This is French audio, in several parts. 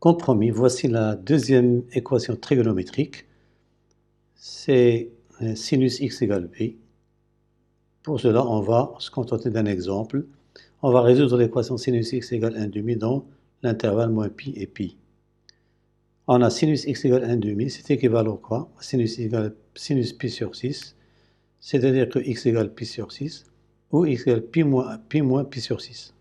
Comme promis, voici la deuxième équation trigonométrique. C'est sinus x égale b. Pour cela, on va se contenter d'un exemple. On va résoudre l'équation sinus x égale 1 demi dans l'intervalle moins pi et pi. On a sinus x égale 1 demi, c'est équivalent à quoi? Sinus égale sinus pi sur 6, c'est-à-dire que x égale pi sur 6, ou x égale pi moins pi sur 6.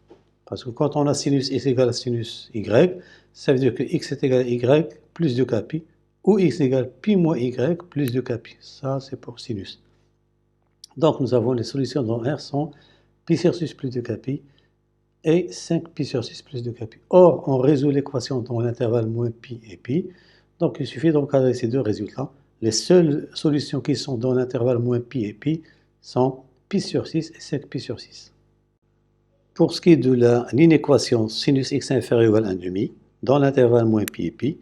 Parce que quand on a sinus x égale à sinus y, ça veut dire que x est égal à y plus 2k pi, ou x égale pi moins y plus 2k pi. Ça, c'est pour sinus. Donc, nous avons les solutions dans R sont pi sur 6 plus 2k pi et 5 pi sur 6 plus 2k pi. Or, on résout l'équation dans l'intervalle moins pi et pi. Donc, il suffit d'encadrer ces deux résultats. Les seules solutions qui sont dans l'intervalle moins pi et pi sont pi sur 6 et 5 pi sur 6. Pour ce qui est de l'inéquation sinus x inférieur à 1 demi, dans l'intervalle moins pi et pi,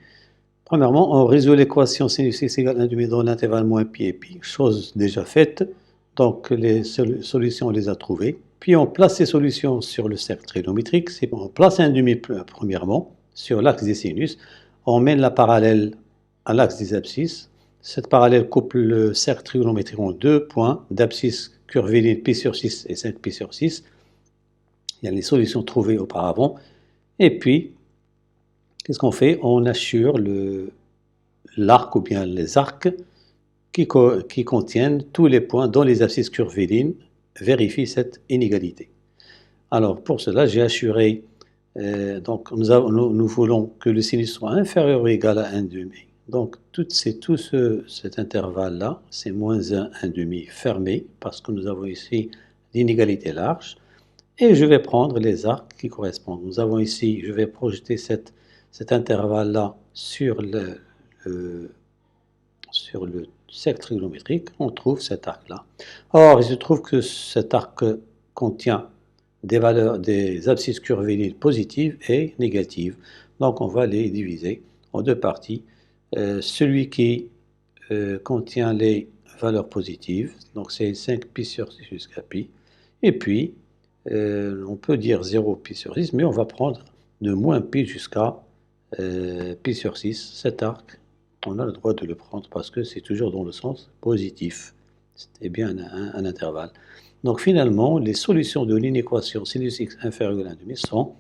premièrement, on résout l'équation sinus x égale 1 demi dans l'intervalle moins pi et pi, chose déjà faite, donc les solutions, on les a trouvées. Puis on place ces solutions sur le cercle trigonométrique, on place 1 demi premièrement sur l'axe des sinus, on mène la parallèle à l'axe des abscisses, cette parallèle coupe le cercle trigonométrique en deux points d'abscisse curviligne pi sur 6 et 5 pi sur 6. Il y a les solutions trouvées auparavant. Et puis, qu'est-ce qu'on fait? On assure l'arc ou bien les arcs qui contiennent tous les points dont les abscisses curvilignes vérifient cette inégalité. Alors, pour cela, j'ai assuré, donc nous voulons que le sinus soit inférieur ou égal à 1 demi. Donc, tout cet intervalle-là, c'est moins 1 demi fermé, parce que nous avons ici l'inégalité large. Et je vais prendre les arcs qui correspondent. Nous avons ici, je vais projeter cet intervalle-là sur le cercle trigonométrique. On trouve cet arc-là. Or, il se trouve que cet arc contient des abscisses curvilignes positives et négatives. Donc, on va les diviser en deux parties. Celui qui contient les valeurs positives, donc c'est 5 pi sur 6 jusqu'à pi. Et puis, on peut dire 0 pi sur 6, mais on va prendre de moins pi jusqu'à pi sur 6. Cet arc, on a le droit de le prendre parce que c'est toujours dans le sens positif. C'est bien un intervalle. Donc finalement, les solutions de l'inéquation sinus x inférieur à 1 demi sont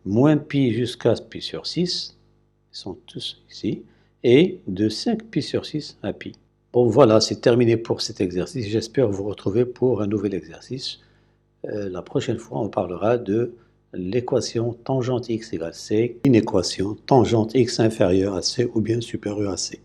moins pi jusqu'à pi sur 6, ils sont tous ici, et de 5 pi sur 6 à pi. Bon voilà, c'est terminé pour cet exercice. J'espère vous retrouver pour un nouvel exercice. La prochaine fois, on parlera de l'équation tangente x égale c, une équation tangente x inférieure à c ou bien supérieure à c.